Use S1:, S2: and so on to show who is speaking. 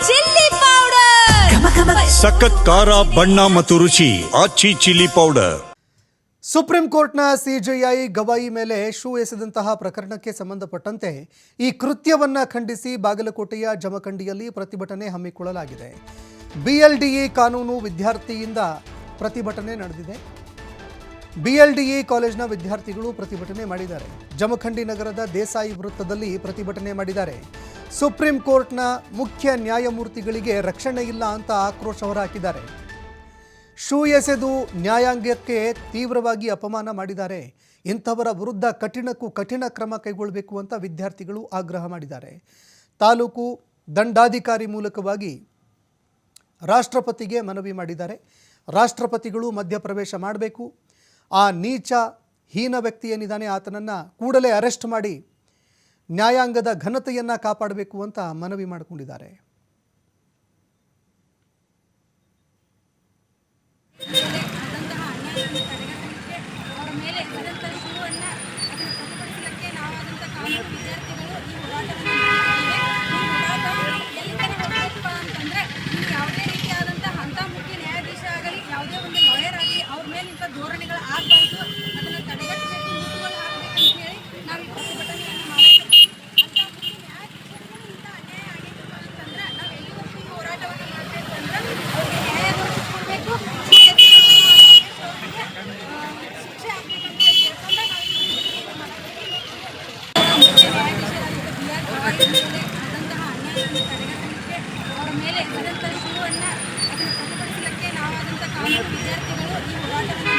S1: Chilli powder
S2: ಸಖತ್ ಖಾರ ಬಣ್ಣ ಮತ್ತು ರುಚಿ ಆಚಿ ಚಿಲ್ಲಿ ಪೌಡರ್.
S3: ಸುಪ್ರೀಂ ಕೋರ್ಟ್ನ ಸಿಜೆಐ ಗವಾಯಿ ಮೇಲೆ ಶೂ ಎಸೆದಂತಹ ಪ್ರಕರಣಕ್ಕೆ ಸಂಬಂಧಪಟ್ಟಂತೆ ಈ ಕೃತ್ಯವನ್ನು ಖಂಡಿಸಿ ಬಾಗಲಕೋಟೆಯ ಜಮಖಂಡಿಯಲ್ಲಿ ಪ್ರತಿಭಟನೆ ಹಮ್ಮಿಕೊಳ್ಳಲಾಗಿದೆ. ಬಿಎಲ್ಡಿಇ ಕಾನೂನು ವಿದ್ಯಾರ್ಥಿಯಿಂದ ಪ್ರತಿಭಟನೆ ನಡೆದಿದೆ. ಬಿಎಲ್ಡಿಇ ಕಾಲೇಜಿನ ವಿದ್ಯಾರ್ಥಿಗಳು ಪ್ರತಿಭಟನೆ ಮಾಡಿದ್ದಾರೆ. ಜಮಖಂಡಿ ನಗರದ ದೇಸಾಯಿ ವೃತ್ತದಲ್ಲಿ ಪ್ರತಿಭಟನೆ ಮಾಡಿದ್ದಾರೆ. ಸುಪ್ರೀಂ ಕೋರ್ಟ್ನ ಮುಖ್ಯ ನ್ಯಾಯಮೂರ್ತಿಗಳಿಗೆ ರಕ್ಷಣೆ ಇಲ್ಲ ಅಂತ ಆಕ್ರೋಶ ಹೊರಹಾಕಿದ್ದಾರೆ. ಶೂ ಎಸೆದು ನ್ಯಾಯಾಂಗಕ್ಕೆ ತೀವ್ರವಾಗಿ ಅಪಮಾನ ಮಾಡಿದ್ದಾರೆ. ಇಂಥವರ ವಿರುದ್ಧ ಕಠಿಣಕ್ಕೂ ಕಠಿಣ ಕ್ರಮ ಕೈಗೊಳ್ಳಬೇಕು ಅಂತ ವಿದ್ಯಾರ್ಥಿಗಳು ಆಗ್ರಹ ಮಾಡಿದ್ದಾರೆ. ತಾಲೂಕು ದಂಡಾಧಿಕಾರಿ ಮೂಲಕವಾಗಿ ರಾಷ್ಟ್ರಪತಿಗೆ ಮನವಿ ಮಾಡಿದ್ದಾರೆ. ರಾಷ್ಟ್ರಪತಿಗಳು ಮಧ್ಯಪ್ರವೇಶ ಮಾಡಬೇಕು. ಆ ನೀಚ ಹೀನ ವ್ಯಕ್ತಿ ಏನಿದ್ದಾನೆ ಆತನನ್ನು ಕೂಡಲೇ ಅರೆಸ್ಟ್ ಮಾಡಿ ನ್ಯಾಯಾಂಗದ ಘನತೆಯನ್ನು ಕಾಪಾಡಬೇಕು ಅಂತ ಮನವಿ ಮಾಡಿಕೊಂಡಿದ್ದಾರೆ.
S4: ಧೋರಣೆಗಳು ಆಗಬಾರ್ದು, ಅದನ್ನು ತಡೆಗಟ್ಟಬೇಕು, ಮುಟ್ಟುಗೋಲು ಹಾಕಬೇಕಂತ ಹೇಳಿ ನಾವು ಈ ಪ್ರತಿಭಟನೆಯನ್ನು ಮಾಡಬೇಕು. ಅಂತ ಇಂಥ ಅನ್ಯಾಯ ಆಗಿತ್ತು ಅಂತಂದ್ರೆ ನಾವು ಎಲ್ಲಿವರೆಗೂ ಈ ಹೋರಾಟವನ್ನು ಮಾಡಬೇಕು ಅಂದ್ರೆ ಅವ್ರಿಗೆ ನ್ಯಾಯ ದೊರಕಿಸ್ಕೊಡ್ಬೇಕು, ಶಿಕ್ಷೆ ಆಗಬೇಕಂತ ಹೇಳ್ಕೊಂಡು ನಾವು ನ್ಯಾಯಾಧೀಶರಾದಂಥ ಬಿ.ಆರ್. ಗವಾಯಿ ಮೇಲೆ ಆದಂತಹ ಅನ್ಯಾಯವನ್ನು ತಡೆಗಟ್ಟಲಿಕ್ಕೆ ಅವರ ಮೇಲೆ ಎಸೆದಂಥ ಶೂವನ್ನು ಅದನ್ನು ಪ್ರತಿಭಟಿಸಲಿಕ್ಕೆ ನಾವಾದಂಥ ಕಾನೂನು ವಿದ್ಯಾರ್ಥಿಗಳು ಈ ಹೋರಾಟವನ್ನು